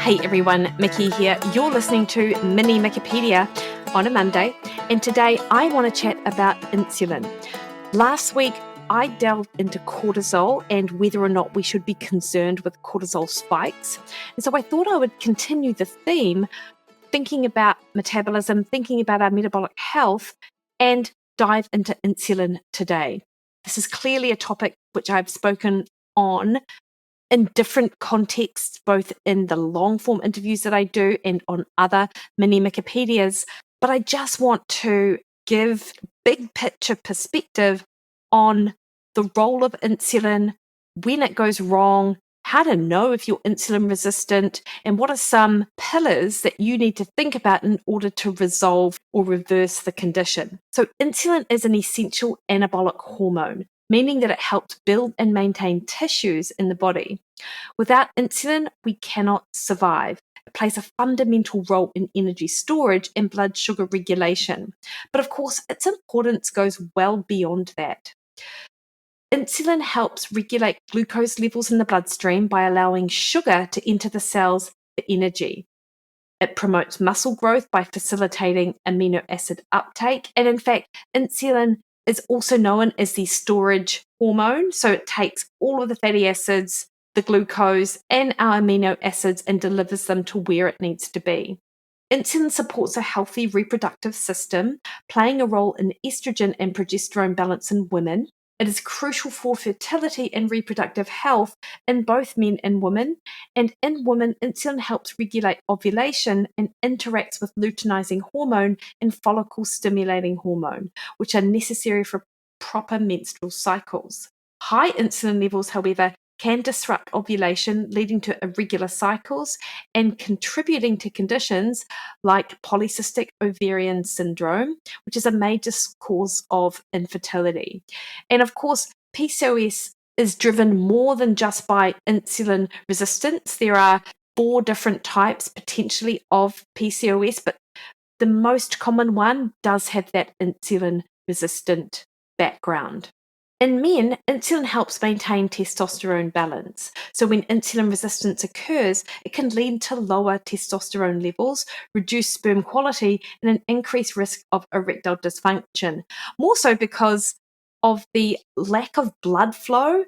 Hey everyone, Mikki here. You're listening to Mini Mikkipedia on a Monday, and today I want to chat about insulin. Last week, I delved into cortisol and whether or not we should be concerned with cortisol spikes. And so I thought I would continue the theme, thinking about metabolism, thinking about our metabolic health, and dive into insulin today. This is clearly a topic which I've spoken on in different contexts, both in the long form interviews that I do and on other mini Mikipedias. But I just want to give big picture perspective on the role of insulin, when it goes wrong, how to know if you're insulin resistant, and what are some pillars that you need to think about in order to resolve or reverse the condition. So insulin is an essential anabolic hormone, meaning that it helps build and maintain tissues in the body. Without insulin, we cannot survive. It plays a fundamental role in energy storage and blood sugar regulation. But of course, its importance goes well beyond that. Insulin helps regulate glucose levels in the bloodstream by allowing sugar to enter the cells for energy. It promotes muscle growth by facilitating amino acid uptake. And in fact, insulin is also known as the storage hormone. So it takes all of the fatty acids, the glucose, and our amino acids and delivers them to where it needs to be. Insulin supports a healthy reproductive system, playing a role in estrogen and progesterone balance in women. It is crucial for fertility and reproductive health in both men and women. And in women, insulin helps regulate ovulation and interacts with luteinizing hormone and follicle-stimulating hormone, which are necessary for proper menstrual cycles. High insulin levels, however, can disrupt ovulation, leading to irregular cycles and contributing to conditions like polycystic ovarian syndrome, which is a major cause of infertility. And of course, PCOS is driven more than just by insulin resistance. There are 4 different types potentially of PCOS, but the most common one does have that insulin resistant background. In men, insulin helps maintain testosterone balance. So when insulin resistance occurs, it can lead to lower testosterone levels, reduced sperm quality, and an increased risk of erectile dysfunction. More so because of the lack of blood flow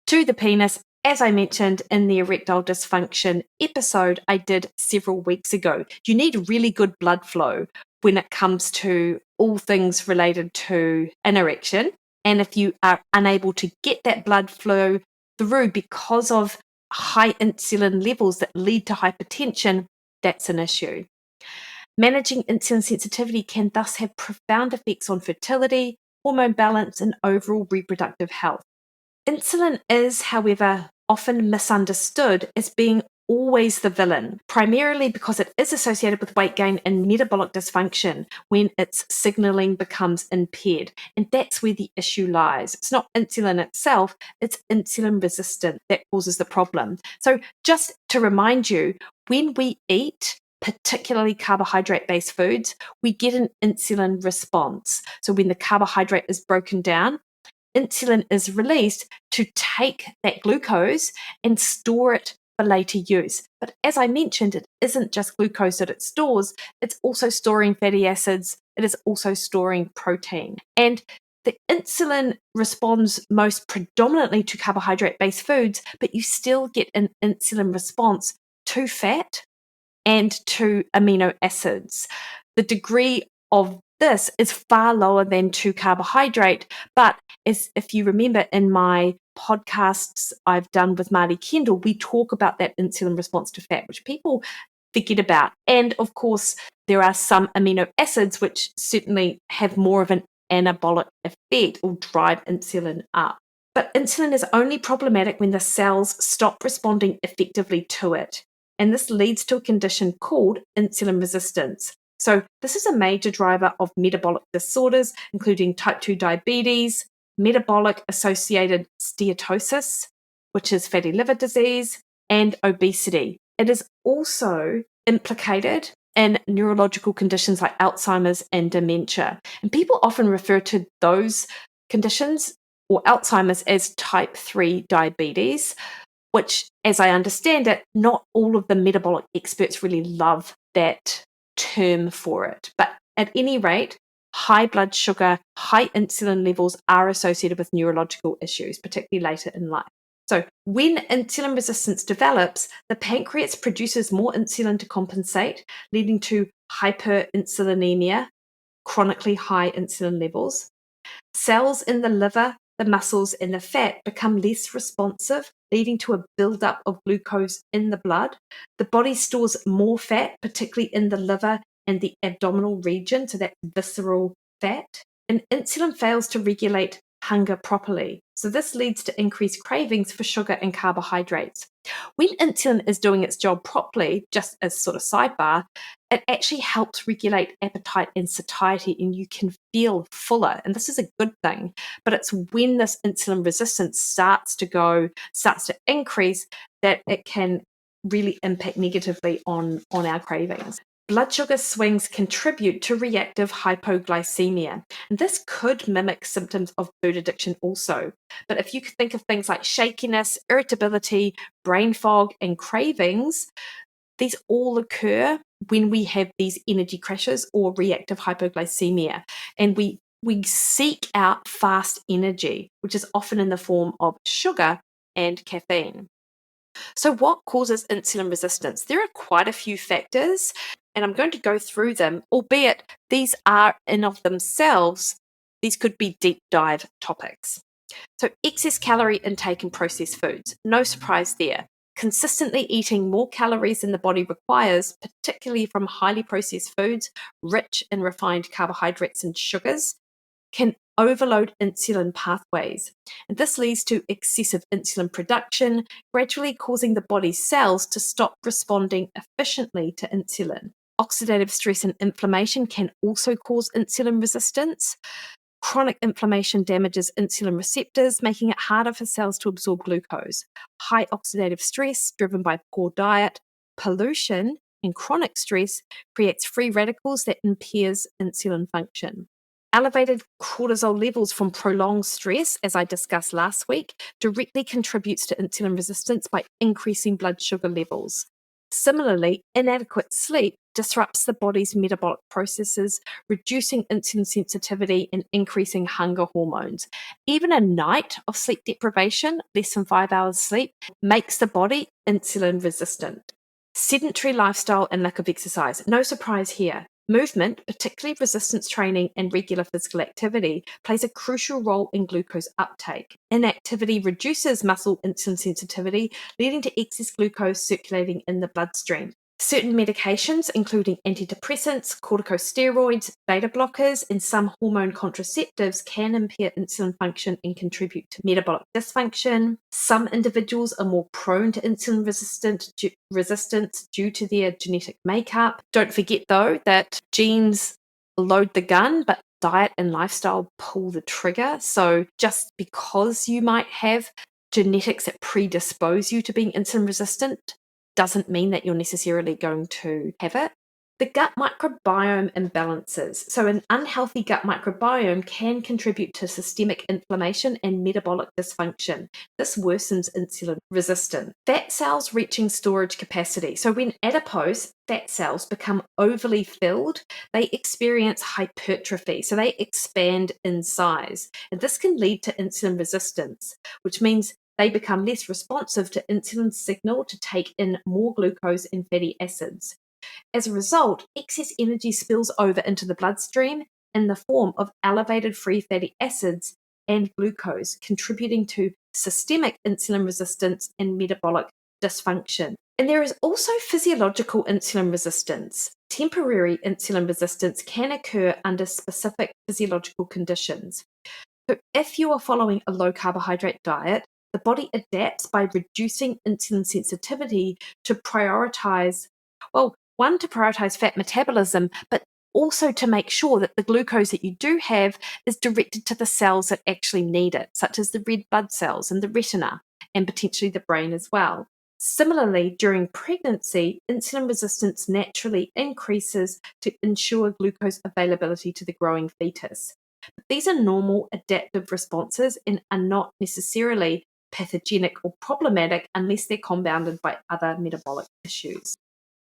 to the penis, as I mentioned in the erectile dysfunction episode I did several weeks ago. You need really good blood flow when it comes to all things related to an erection. And if you are unable to get that blood flow through because of high insulin levels that lead to hypertension, that's an issue. Managing insulin sensitivity can thus have profound effects on fertility, hormone balance, and overall reproductive health. Insulin is, however, often misunderstood as being always the villain, primarily because it is associated with weight gain and metabolic dysfunction when its signaling becomes impaired. And that's where the issue lies. It's not insulin itself, it's insulin resistance that causes the problem. So just to remind you, when we eat particularly carbohydrate-based foods, we get an insulin response. So when the carbohydrate is broken down, insulin is released to take that glucose and store it for later use. But as I mentioned, it isn't just glucose that it stores, it's also storing fatty acids, it is also storing protein. And the insulin responds most predominantly to carbohydrate-based foods, but you still get an insulin response to fat and to amino acids. The degree of this is far lower than to carbohydrate, but as if you remember in my podcasts I've done with Marty Kendall, we talk about that insulin response to fat, which people forget about. And of course, there are some amino acids which certainly have more of an anabolic effect or drive insulin up. But insulin is only problematic when the cells stop responding effectively to it. And this leads to a condition called insulin resistance. So this is a major driver of metabolic disorders, including type 2 diabetes, metabolic associated steatosis, which is fatty liver disease, and obesity. It is also implicated in neurological conditions like Alzheimer's and dementia. And people often refer to those conditions or Alzheimer's as type 3 diabetes, which, as I understand it, not all of the metabolic experts really love that term for it. But at any rate, high blood sugar, high insulin levels are associated with neurological issues, particularly later in life. So when insulin resistance develops, the pancreas produces more insulin to compensate, leading to hyperinsulinemia, chronically high insulin levels. Cells in the liver, the muscles, and the fat become less responsive, leading to a buildup of glucose in the blood. The body stores more fat, particularly in the liver and the abdominal region, so that's visceral fat. And insulin fails to regulate hunger properly. So this leads to increased cravings for sugar and carbohydrates. When insulin is doing its job properly, just as sort of sidebar, it actually helps regulate appetite and satiety, and you can feel fuller. And this is a good thing. But it's when this insulin resistance starts to increase, that it can really impact negatively on our cravings. Blood sugar swings contribute to reactive hypoglycemia, and this could mimic symptoms of food addiction also. But if you could think of things like shakiness, irritability, brain fog, and cravings, these all occur when we have these energy crashes or reactive hypoglycemia, and we seek out fast energy, which is often in the form of sugar and caffeine. So what causes insulin resistance? There are quite a few factors, and I'm going to go through them, albeit these are in of themselves, these could be deep dive topics. So excess calorie intake in processed foods, no surprise there. Consistently eating more calories than the body requires, particularly from highly processed foods, rich in refined carbohydrates and sugars, can overload insulin pathways. And this leads to excessive insulin production, gradually causing the body's cells to stop responding efficiently to insulin. Oxidative stress and inflammation can also cause insulin resistance. Chronic inflammation damages insulin receptors, making it harder for cells to absorb glucose. High oxidative stress, driven by poor diet, pollution, and chronic stress, creates free radicals that impairs insulin function. Elevated cortisol levels from prolonged stress, as I discussed last week, directly contributes to insulin resistance by increasing blood sugar levels. Similarly, inadequate sleep disrupts the body's metabolic processes, reducing insulin sensitivity and increasing hunger hormones. Even a night of sleep deprivation, less than 5 hours sleep, makes the body insulin resistant. Sedentary lifestyle and lack of exercise. No surprise here. Movement, particularly resistance training and regular physical activity, plays a crucial role in glucose uptake. Inactivity reduces muscle insulin sensitivity, leading to excess glucose circulating in the bloodstream. Certain medications, including antidepressants, corticosteroids, beta blockers, and some hormone contraceptives, can impair insulin function and contribute to metabolic dysfunction. Some individuals are more prone to insulin resistance due to their genetic makeup. Don't forget, though, that genes load the gun, but diet and lifestyle pull the trigger. So just because you might have genetics that predispose you to being insulin resistant doesn't mean that you're necessarily going to have it. The gut microbiome imbalances. So an unhealthy gut microbiome can contribute to systemic inflammation and metabolic dysfunction. This worsens insulin resistance. Fat cells reaching storage capacity. So when adipose fat cells become overly filled, they experience hypertrophy. So they expand in size. And this can lead to insulin resistance, which means they become less responsive to insulin's signal to take in more glucose and fatty acids. As a result, excess energy spills over into the bloodstream in the form of elevated free fatty acids and glucose, contributing to systemic insulin resistance and metabolic dysfunction. And there is also physiological insulin resistance. Temporary insulin resistance can occur under specific physiological conditions. So if you are following a low carbohydrate diet, the body adapts by reducing insulin sensitivity to prioritize fat metabolism, but also to make sure that the glucose that you do have is directed to the cells that actually need it, such as the red blood cells and the retina, and potentially the brain as well. Similarly, during pregnancy, insulin resistance naturally increases to ensure glucose availability to the growing fetus. These are normal adaptive responses and are not necessarily pathogenic or problematic unless they're compounded by other metabolic issues.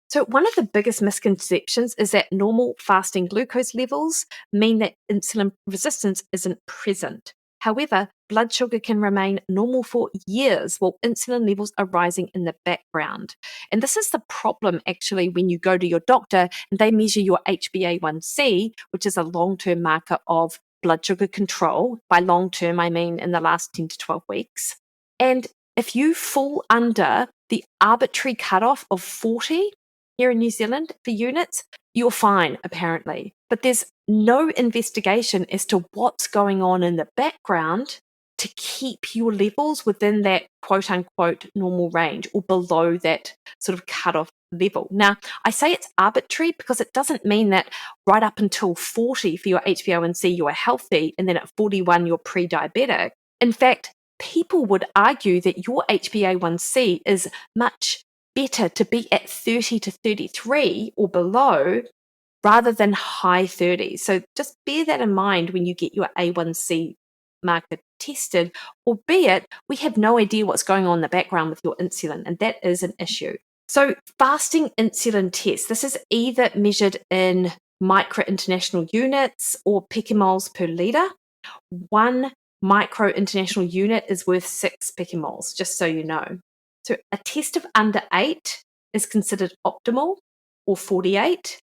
So one of the biggest misconceptions is that normal fasting glucose levels mean that insulin resistance isn't present. However, blood sugar can remain normal for years while insulin levels are rising in the background. And this is the problem actually when you go to your doctor and they measure your HbA1c, which is a long-term marker of blood sugar control. By long-term, I mean in the last 10 to 12 weeks. And if you fall under the arbitrary cutoff of 40, here in New Zealand for units, you're fine, apparently. But there's no investigation as to what's going on in the background to keep your levels within that quote unquote normal range or below that sort of cutoff level. Now, I say it's arbitrary because it doesn't mean that right up until 40 for your HbA1c, you are healthy, and then at 41, you're pre diabetic. In fact, people would argue that your HbA1c is much better to be at 30 to 33 or below rather than high 30s. So just bear that in mind when you get your A1C marker tested, albeit we have no idea what's going on in the background with your insulin, and that is an issue. So fasting insulin tests, this is either measured in micro international units or picomoles per litre. 1 micro international unit is worth 6 picomoles, just so you know. So a test of under 8 is considered optimal, or 48.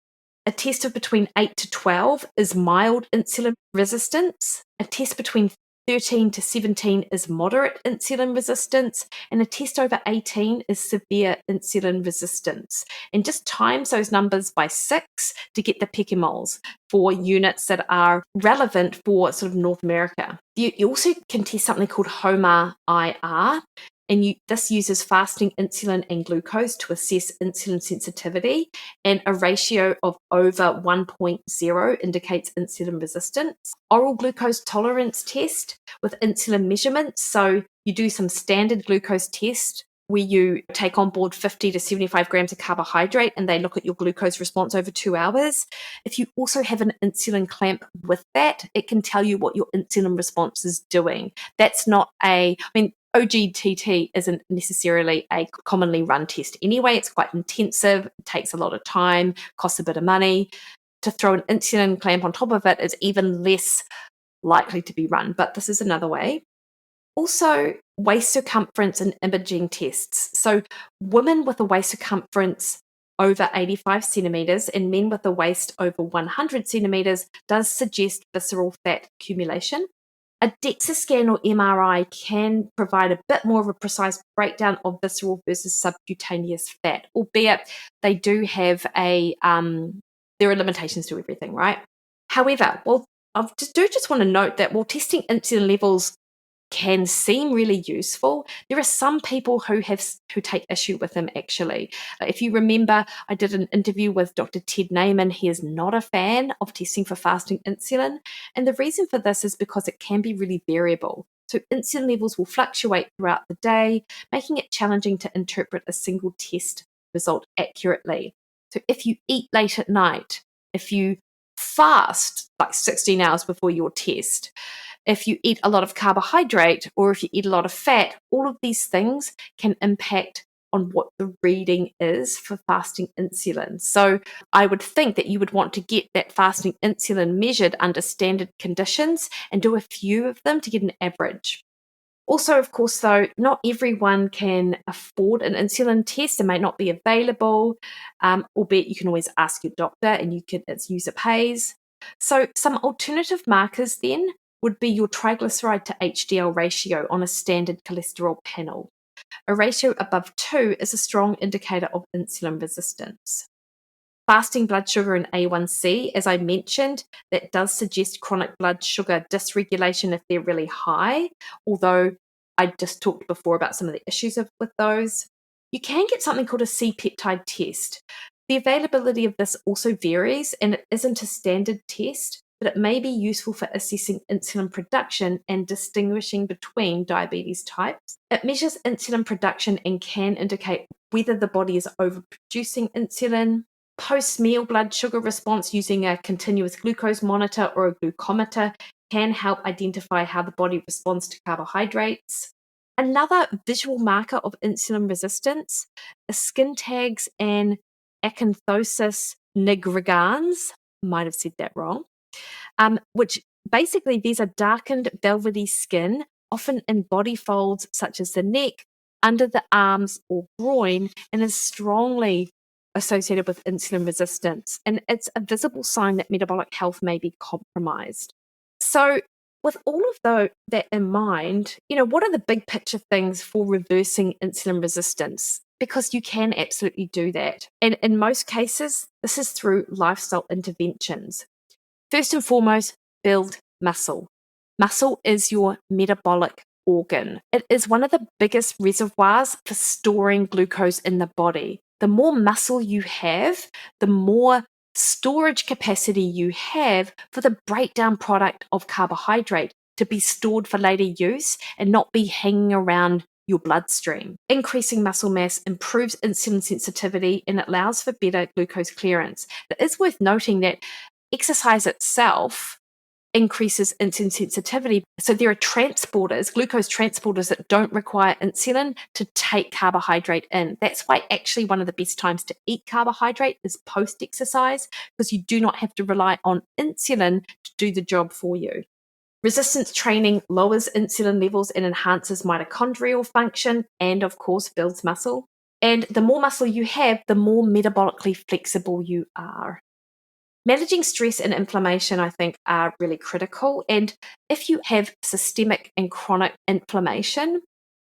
A test of between 8 to 12 is mild insulin resistance. A test between 13 to 17 is moderate insulin resistance, and a test over 18 is severe insulin resistance. And just times those numbers by 6 to get the picomoles for units that are relevant for sort of North America. You also can test something called HOMA-IR, and this uses fasting insulin and glucose to assess insulin sensitivity, and a ratio of over 1.0 indicates insulin resistance. Oral glucose tolerance test with insulin measurements. So you do some standard glucose test where you take on board 50 to 75 grams of carbohydrate and they look at your glucose response over 2 hours. If you also have an insulin clamp with that, it can tell you what your insulin response is doing. That's not OGTT isn't necessarily a commonly run test anyway. It's quite intensive, it takes a lot of time, costs a bit of money. To throw an insulin clamp on top of it is even less likely to be run, but this is another way. Also, waist circumference and imaging tests. So women with a waist circumference over 85 centimeters and men with a waist over 100 centimeters does suggest visceral fat accumulation. A DEXA scan or MRI can provide a bit more of a precise breakdown of visceral versus subcutaneous fat, albeit they do have there are limitations to everything, right? However, I just want to note that while testing insulin levels can seem really useful, there are some people who take issue with them actually. If you remember, I did an interview with Dr. Ted Naiman. He is not a fan of testing for fasting insulin, and the reason for this is because it can be really variable. So insulin levels will fluctuate throughout the day, making it challenging to interpret a single test result accurately. So if you eat late at night, if you fast like 16 hours before your test, if you eat a lot of carbohydrate or if you eat a lot of fat, all of these things can impact on what the reading is for fasting insulin. So I would think that you would want to get that fasting insulin measured under standard conditions and do a few of them to get an average. Also, of course, though, not everyone can afford an insulin test. It may not be available, albeit you can always ask your doctor and it's user pays. So some alternative markers then would be your triglyceride to HDL ratio on a standard cholesterol panel. A ratio above 2 is a strong indicator of insulin resistance. Fasting blood sugar and A1C, as I mentioned, that does suggest chronic blood sugar dysregulation if they're really high, although I just talked before about some of the issues with those. You can get something called a C-peptide test. The availability of this also varies, and it isn't a standard test, but it may be useful for assessing insulin production and distinguishing between diabetes types. It measures insulin production and can indicate whether the body is overproducing insulin. Post-meal blood sugar response using a continuous glucose monitor or a glucometer can help identify how the body responds to carbohydrates. Another visual marker of insulin resistance is skin tags and acanthosis nigricans. Might have said that wrong. Which basically these are darkened velvety skin, often in body folds such as the neck, under the arms or groin, and is strongly associated with insulin resistance. And it's a visible sign that metabolic health may be compromised. So, with all of that in mind, what are the big picture things for reversing insulin resistance? Because you can absolutely do that. And in most cases, this is through lifestyle interventions. First and foremost, build muscle. Muscle is your metabolic organ. It is one of the biggest reservoirs for storing glucose in the body. The more muscle you have, the more storage capacity you have for the breakdown product of carbohydrate to be stored for later use and not be hanging around your bloodstream. Increasing muscle mass improves insulin sensitivity and allows for better glucose clearance. It is worth noting that exercise itself increases insulin sensitivity. So there are glucose transporters that don't require insulin to take carbohydrate in. That's why actually one of the best times to eat carbohydrate is post-exercise, because you do not have to rely on insulin to do the job for you. Resistance training lowers insulin levels and enhances mitochondrial function and, of course, builds muscle. And the more muscle you have, the more metabolically flexible you are. Managing stress and inflammation, I think, are really critical. And if you have systemic and chronic inflammation,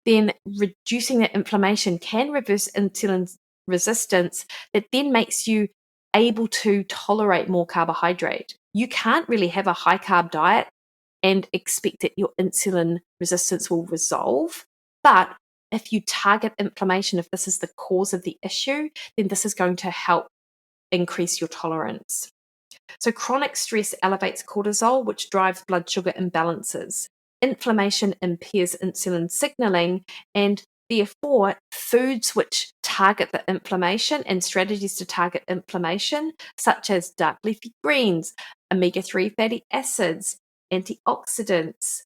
then reducing that inflammation can reverse insulin resistance that then makes you able to tolerate more carbohydrate. You can't really have a high carb diet and expect that your insulin resistance will resolve. But if you target inflammation, if this is the cause of the issue, then this is going to help increase your tolerance. So chronic stress elevates cortisol, which drives blood sugar imbalances. Inflammation impairs insulin signaling, and therefore foods which target the inflammation and strategies to target inflammation, such as dark leafy greens, omega-3 fatty acids, antioxidants,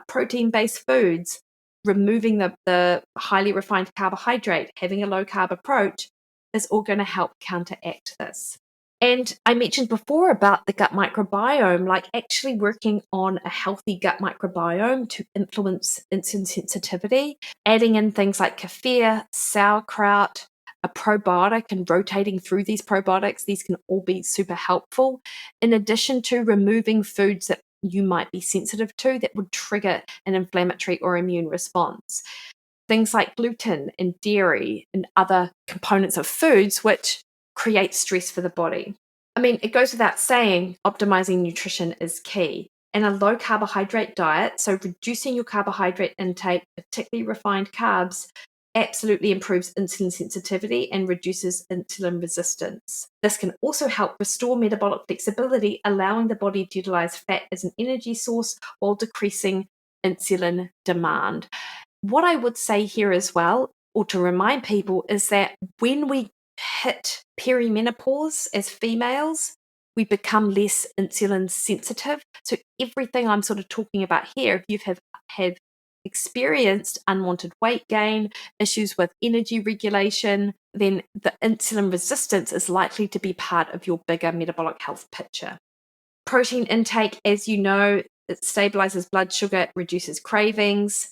protein-based foods, removing the highly refined carbohydrate, having a low-carb approach, is all going to help counteract this. And I mentioned before about the gut microbiome, like actually working on a healthy gut microbiome to influence insulin sensitivity, adding in things like kefir, sauerkraut, a probiotic, and rotating through these probiotics. These can all be super helpful, in addition to removing foods that you might be sensitive to that would trigger an inflammatory or immune response. Things like gluten and dairy and other components of foods which create stress for the body. I mean, it goes without saying, optimizing nutrition is key. And a low carbohydrate diet, so reducing your carbohydrate intake, particularly refined carbs, absolutely improves insulin sensitivity and reduces insulin resistance. This can also help restore metabolic flexibility, allowing the body to utilize fat as an energy source while decreasing insulin demand. What I would say here as well, or to remind people, is that when we hit perimenopause as females, we become less insulin sensitive. So everything I'm sort of talking about here, if you have experienced unwanted weight gain, issues with energy regulation, then the insulin resistance is likely to be part of your bigger metabolic health picture. Protein intake, as you know, it stabilizes blood sugar, reduces cravings,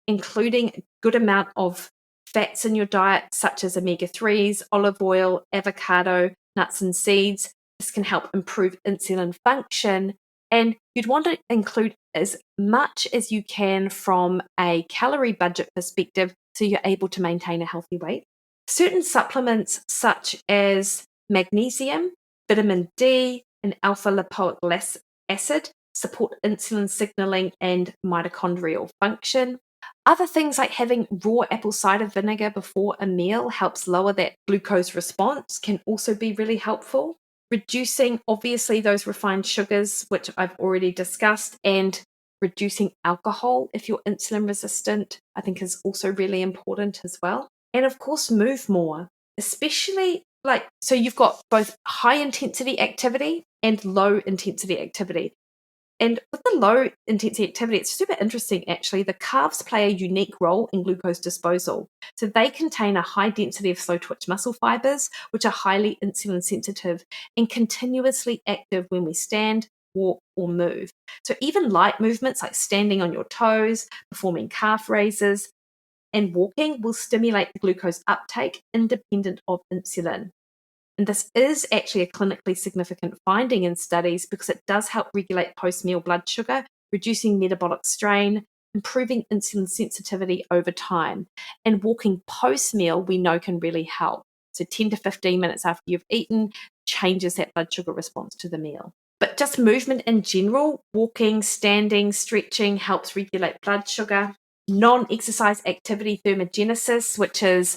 including a good amount of fats in your diet, such as omega-3s, olive oil, avocado, nuts and seeds. This can help improve insulin function. And you'd want to include as much as you can from a calorie budget perspective so you're able to maintain a healthy weight. Certain supplements such as magnesium, vitamin D, and alpha lipoic acid support insulin signaling and mitochondrial function. Other things like having raw apple cider vinegar before a meal helps lower that glucose response, can also be really helpful. Reducing, obviously, those refined sugars, which I've already discussed, and reducing alcohol if you're insulin resistant, I think is also really important as well. And of course, move more, especially so you've got both high intensity activity and low intensity activity. And with the low intensity activity, it's super interesting actually. The calves play a unique role in glucose disposal. So they contain a high density of slow twitch muscle fibers, which are highly insulin sensitive and continuously active when we stand, walk, or move. So even light movements like standing on your toes, performing calf raises, and walking will stimulate the glucose uptake independent of insulin. And this is actually a clinically significant finding in studies because it does help regulate post-meal blood sugar, reducing metabolic strain, improving insulin sensitivity over time. And walking post-meal, we know can really help. So 10 to 15 minutes after you've eaten changes that blood sugar response to the meal. But just movement in general, walking, standing, stretching helps regulate blood sugar. Non-exercise activity thermogenesis, which is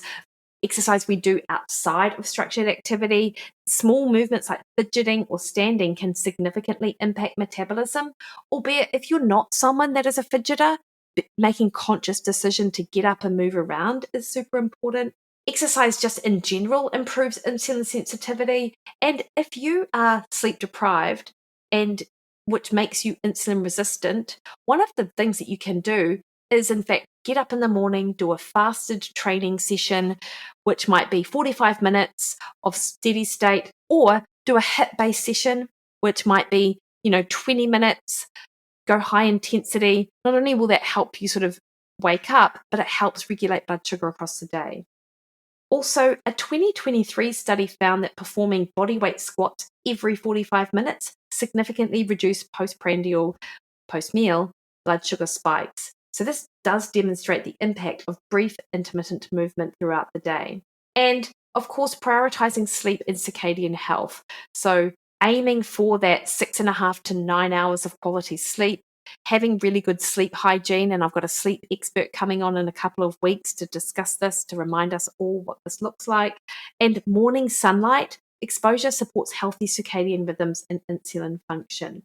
exercise we do outside of structured activity, small movements like fidgeting or standing can significantly impact metabolism, albeit if you're not someone that is a fidgeter, making conscious decision to get up and move around is super important. Exercise just in general improves insulin sensitivity, and if you are sleep deprived and which makes you insulin resistant, one of the things that you can do is in fact get up in the morning, do a fasted training session, which might be 45 minutes of steady state, or do a HIIT-based session, which might be, 20 minutes, go high intensity. Not only will that help you sort of wake up, but it helps regulate blood sugar across the day. Also, a 2023 study found that performing bodyweight squats every 45 minutes significantly reduced postprandial, post-meal blood sugar spikes. So this does demonstrate the impact of brief intermittent movement throughout the day. And of course, prioritizing sleep and circadian health. So aiming for that 6.5 to 9 hours of quality sleep, having really good sleep hygiene. And I've got a sleep expert coming on in a couple of weeks to discuss this, to remind us all what this looks like. And morning sunlight exposure supports healthy circadian rhythms and insulin function.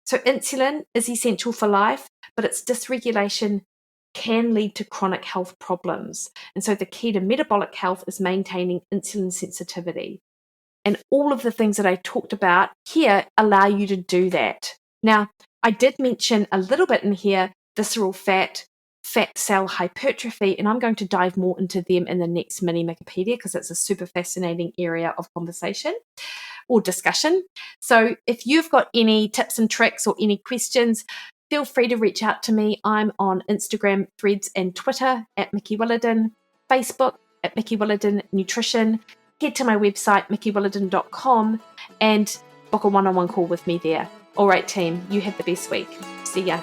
So insulin is essential for life, but its dysregulation can lead to chronic health problems. And so the key to metabolic health is maintaining insulin sensitivity. And all of the things that I talked about here allow you to do that. Now, I did mention a little bit in here visceral fat, fat cell hypertrophy, and I'm going to dive more into them in the next mini Mikkipedia because it's a super fascinating area of conversation or discussion. So if you've got any tips and tricks or any questions, feel free to reach out to me. I'm on Instagram, Threads, and Twitter at Mikki Williden, Facebook at Mikki Williden Nutrition. Head to my website, mikkiwilliden.com, and book a one-on-one call with me there. All right, team, you have the best week. See ya.